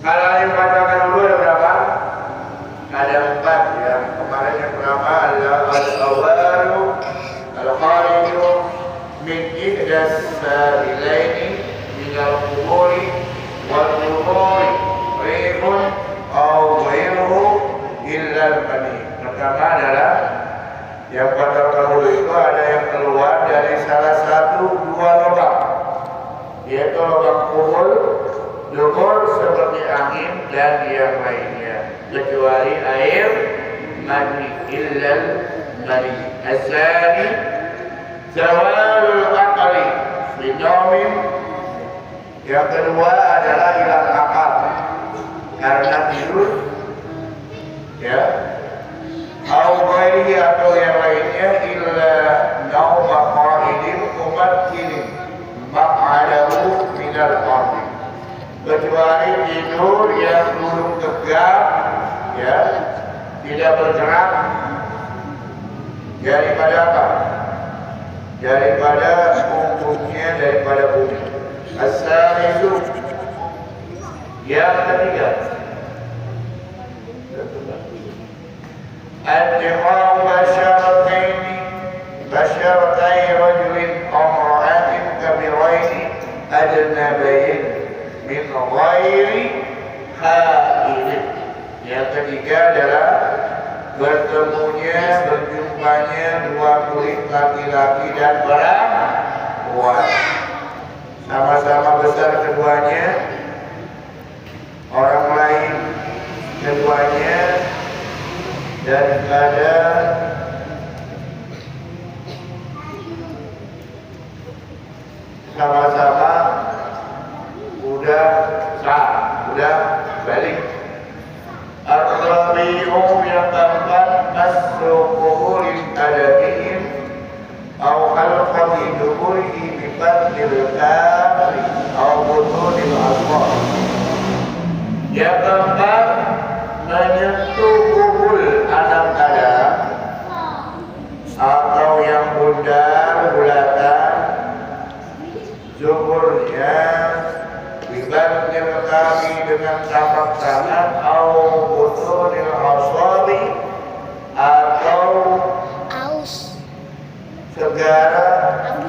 Kalau yang batalkan dulu ada berapa? Ada 4 ya. Kemarin yang pertama adalah al-awwalu al-khariju min ihdas sabilaini minal quburi wal quburi rihun aw ghairuhu illa al-mani. Pertama adalah yang batalkan dulu itu ada yang keluar dari salah satu 2 lubang, yaitu lubang kubur, dubur seperti angin dan yang lainnya, kecuali air mani, illal mani. Asani zawalul aqli fi naumin. Yang kedua adalah hilang akal karena tidur, ya. Au ghairihi atau yang lainnya illa nauma qa'idin mumakkinin maq'adahu minal ardi, kecuali tidur yang duduk tegak, ya, tidak bergerak daripada apa? Daripada punggungnya, daripada bumi. As-salisu, yang ketiga, التقاء بشرتي رجل أو امرأة كبيرين أجنبيين من غير حائل. Yang ketiga adalah berjumpanya 2 kulit laki-laki dan perempuan, sama-sama besar keduanya, orang lain keduanya, daripada sama-sama udah balik. Ar-rabi'u yang keempat as-suqulin adabihim aw khalqati duburihi bifatil kafri aw butunil asfar. Yang keempat, menyentuh kubul anak Adam atau yang bulat-bulatan zuburnya bibatil kami dengan tapak tangan au butunil aswabi atau segala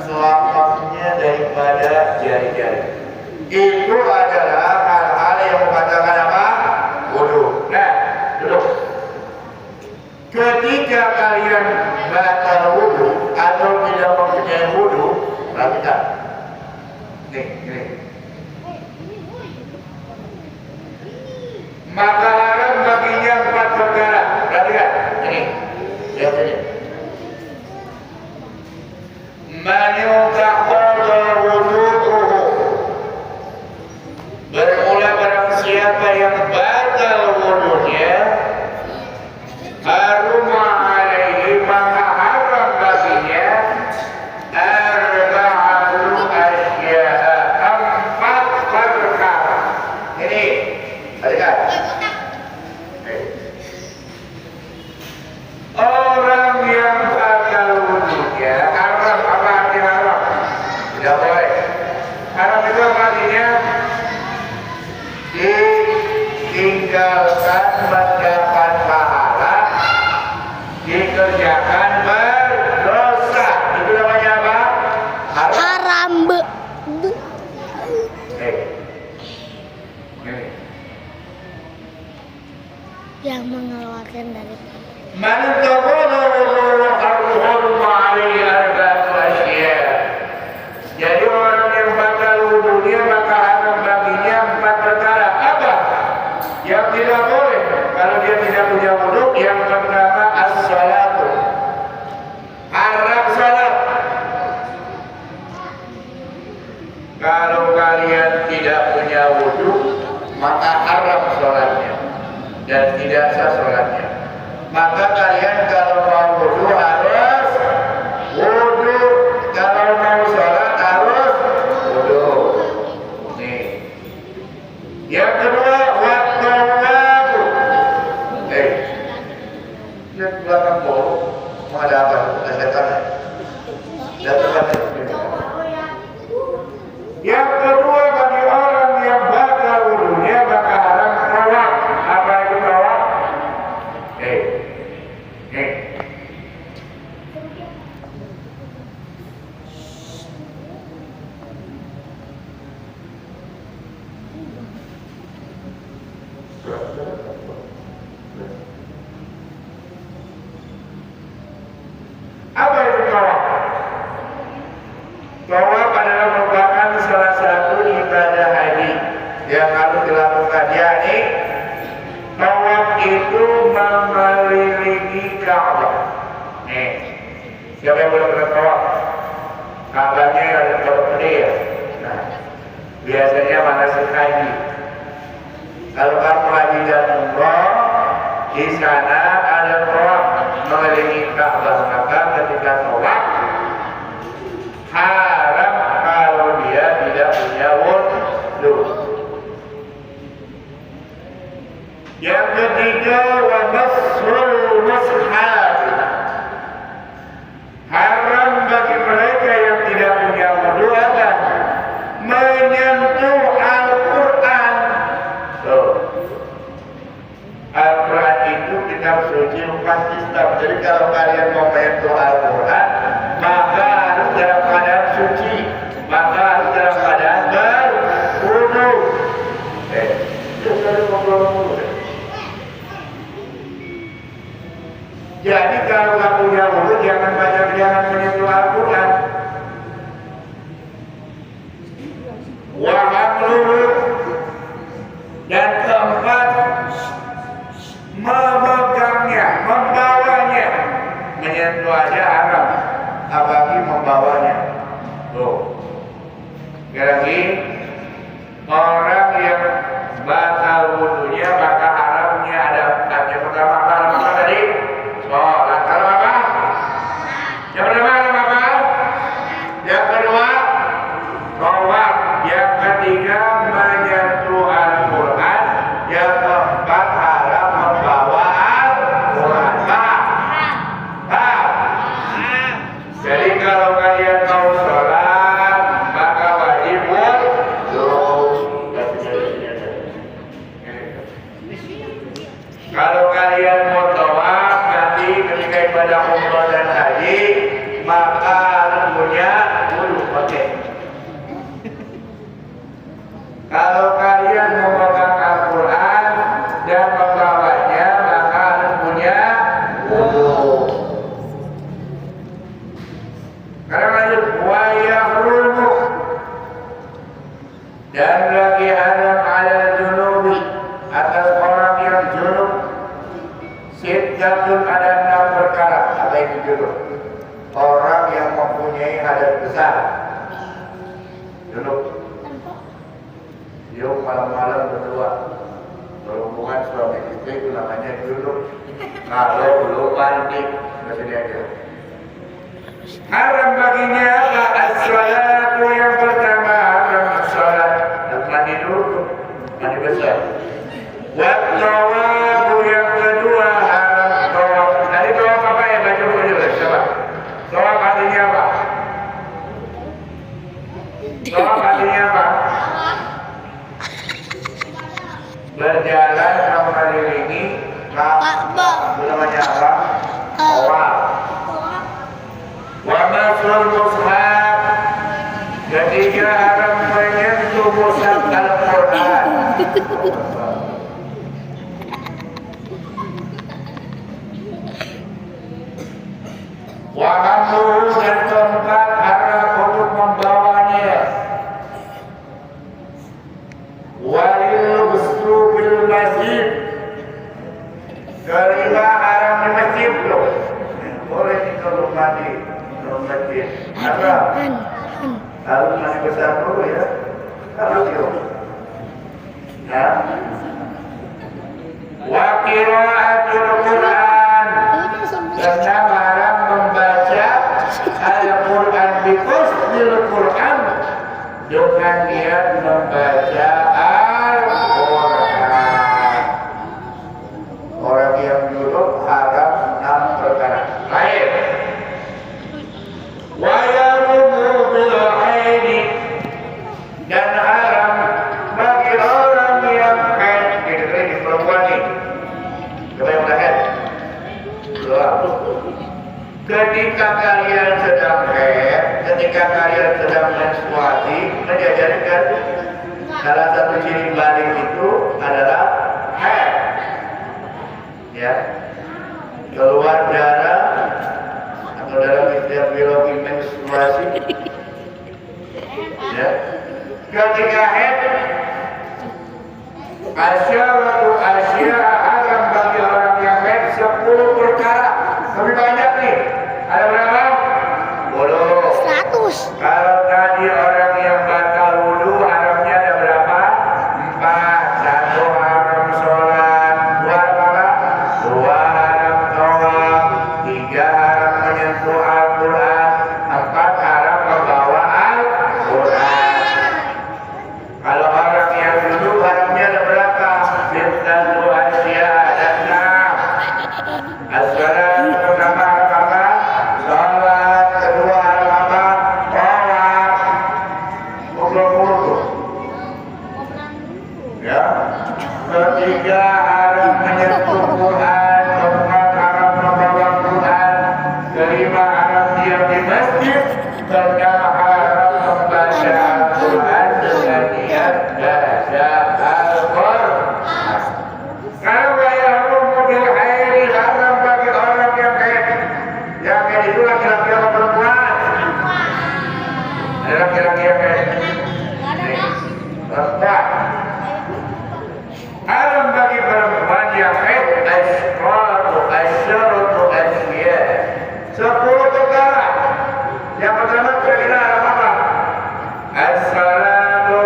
selapangnya daripada jari-jari. Itu adalah hal-hal yang membatalkan apa? Wudu. Nah, duduk. Ketika kalian batal wudu atau tidak mempunyai wudu, perhatikan. Nih. Maka haram baginya 4 perkara. Perhatikan. Ini. Lihat ini. Man yuqada wudu'uhu. Bermula barang siapa yang batal wudunya, harum alaihi, maka haram baginya arba'atu asya'a, 4 perkara. Ini, perhatikan. Orang yang batal wudunya haram. Apa arti haram? Tidak boleh. Haram itu artinya ditinggalkan mendapat pahala, dikerjakan berdosa. Itu namanya apa? Haram. Yang mengeluarkan dari Man taqala harum alaihi arba'atu asya. Jadi orang yang batal wudunya maka haram baginya 4 perkara. Apa yang tidak boleh kalau dia tidak punya wudu? Yang pertama as-salatu, haram salat. Kalau kalian tidak punya wudu maka haram salatnya dan tidak sah salatnya. Maka kalian kalau mau wudu harus wudu, kalau mau sholat harus wudu. Nih. Yang kedua, waktu wabu. Lihat belakang bolu, mau ada apa? Ada setan ya? Ada setan ya? Yang kedua, bagi orang yang batal wudunya maka haram Ka'bah. Nih, siapa yang boleh pernah tawaf? Ka'bahnya ada pondok gede ya. Nah, biasanya manasik haji. Kalau kamu haji dan umroh, di sana ada tawaf mengelilingi Ka'bah. Maka ketika tawaf haram kalau dia tidak punya wudu. Yang ketiga, wa masrul mushaf. Haram bagi mereka yang tidak punya wudu akan menyentuh Al-Quran. Al-Quran itu kitab suci bukan Islam. Jadi kalau kalian mau menyentuh Al-Quran, maka harus dalam keadaan suci, maka harus dalam keadaan berwudu. Jadi kalau nggak punya wudu, jangan menyentuh Al-Quran. Wahamluhu, dan keempat, memegangnya, membawanya. Menyentuh aja haram, apalagi membawanya. Tuh. Lagi orang yang batal wudunya maka haramnya ada empat. Yang pertama apa tadi? Sholat. Kalau apa? Yang pertama apa? Yang kedua tawaf. Yang ketiga menyentuh Al-Quran. Yang keempat haram membawa Al-Quran. Jadi kalau kalian mau sholat maka wajib wudu. Kalau kalian mau tawaf nanti ketika ibadah umroh dan haji maka harus punya wudu. Oke. Kalau kalian memegang Al-Quran dan membawanya maka harus punya wudu. Karena lanjut wa yahrumu, dan lagi haram ala junubi, atas orang yang junub. Siddatun, ada 6 perkara. Apa itu junub? Orang yang mempunyai hadas besar. Junub. Dia malam-malam berdua berhubungan suami istri, itu namanya junub. Kalau belum mandi, masih aja. Haram baginya apa? As-salatu, yang pertama haram as-salat. Harus mandi dulu, mandi besar. Wat-tawabu, yang kedua haram tawaf. Tadi tawaf apa ya? Baca dulu coba. Tawaf artinya apa? Tawaf artinya apa? Berjalan mengelilingi Ka'bah. Itu namanya apa? Tawaf. Wa masrul mushaf, ketiga haram menyentuh mushaf Al-Quran. Wa hamluhu, dan keempat haram untuk membawanya. Walil busru bil masjid, kelima haram di masjid loh. Boleh kalau mandi masjid. Apa? Harus mandi besar dulu ya. Harus yuk. Ya. Wa qira'atul Quran, karena haram membaca Al-Quran biqasdil Quran, dengan niat membaca Al-Quran. Orang yang junub haram 6 perkara. Baik. Wa yarumu bil haidi, dan haram bagi orang yang haid. Ini perempuan nih. Coba yang udah haid. Ketika kalian sedang haid, ketika kalian sedang menstruasi, menjajarkan salah satu ciri balik itu adalah haid. Ya, keluar darah atau dalam istilah biologi menstruasi. Ya, ketika haid, asyaratu asya, haram bagi orang yang haid 10 perkara. ketiga haram menyentuh Quran, keempat haram membawa Quran, kelima haram diam di masjid, keenam haram membaca Al-Quran dengan niat baca Al-Quran. Kalau yang mobil haid haram bagi orang yang haid. Yang haid itu laki-laki atau perempuan? Ada laki-laki yang haid? Perempuan. Haram bagi perempuan yang haid asyaratu asya. 10 perkara. Yang pertama kira-kira haram apa? As-salatu.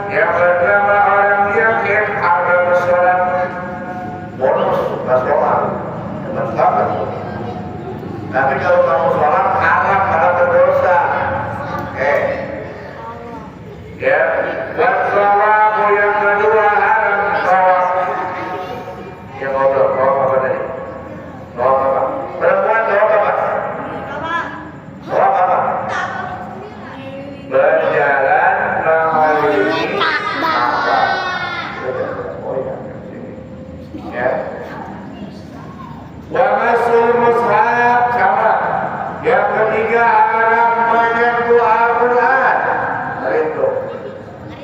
Yang pertama orang yang haid haram salat. Bonus sholat. Betul. Tapi kalau kamu sholat haram malah berdosa. Ya. Wassawabu yang kedua haram tawaf. Yang ngobrol, tawaf apa tadi? Tawaf apa? Perempuan tawaf apa? Tawaf apa? Berjalan mengelilingi Ka'bah. Ya. Wa masul mushaf sama. Yang ketiga haram menyentuh Al-Quran. Itu.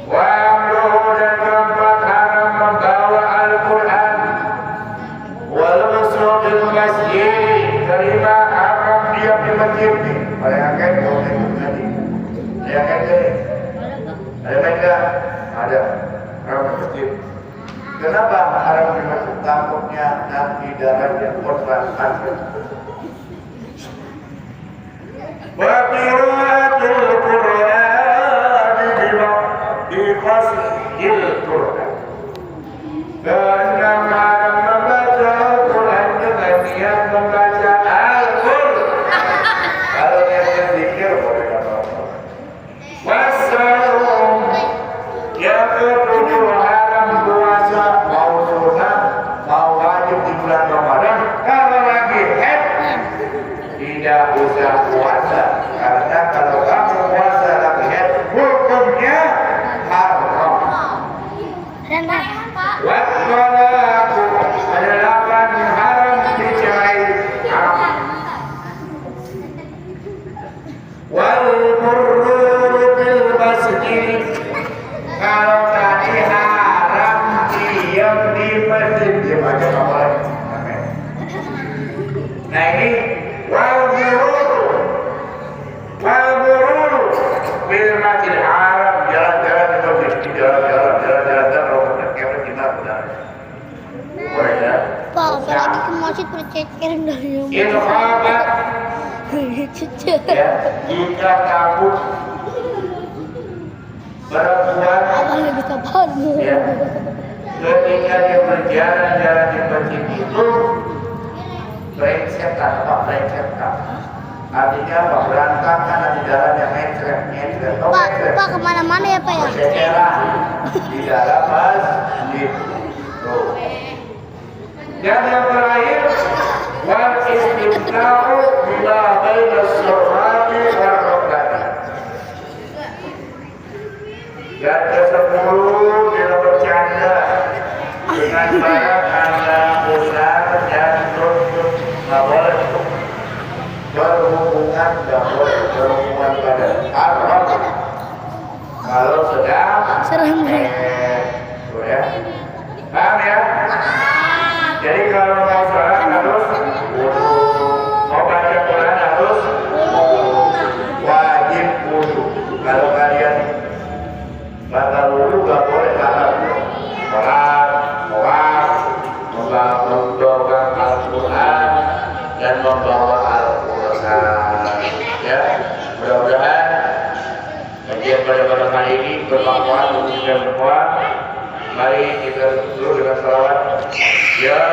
Wa amruhu dan keempat haram membawa Al-Quran. Wal masjidil masjid. Kelima haram diam di masjid. Yang akan boleh tadi. Yang akan tadi. Ada mereka? Ada. Haram di masjid. Kenapa haram di masjid? Takutnya nanti darahnya kotoran pasir. Wa qiraatul Qur'an di qasdil Qur'an. Keenam haram membaca Al-Quran dengan niat membaca Al-Quran. Kalau yang berzikir boleh apa-apa. Wassaum. Yang ketujuh haram puasa, mau sunat, mau wajib di bulan Ramadan. Kalau lagi haid tidak usah puasa, karena kalau kamu puasa lagi haid hukumnya haram. Wattalaku adalah haram dicerai haram. Wal murru bil masjid. Kalau tadi haram diam di masjid, diam aja nggak boleh. Nah ini wal murru bil masjid haram jalan-jalan di masjid, jalan-jalan rokoknya kayak kita benar. Boleh ya? Pak, apalagi ke masjid berceceran dari rumah. Itu apa? Ya, jika kamu perempuan Apalagi kita baru. ya, ketika dia berjalan-jalan di masjid itu brengsek artinya apa? Berantakan di jalan yang ngecret. Pak kemana-mana ya Pak ya? Berceceran di dalam masjid. Tuh. Dan yang terakhir wal istimta'u bila baina as-surati wal rukbati. Dan ke-10 bila bercanda dengan barang anak besar dan tuntut nggak boleh berhubungan, nggak boleh berhubungan pada haram. Kalau sedang Serem ya. ya, paham ya? Jadi kalau mau sholat harus wudu, mau baca Quran harus wajib wudu. Kalau kalian batal wudu nggak boleh salah. Sholat, membawa Al-Quran dan membawa Al-Quran. Ya, mudah-mudahan kajian pada malam kali ini bermanfaat untuk kita semua. Mari kita dulu dengan salawat. Ya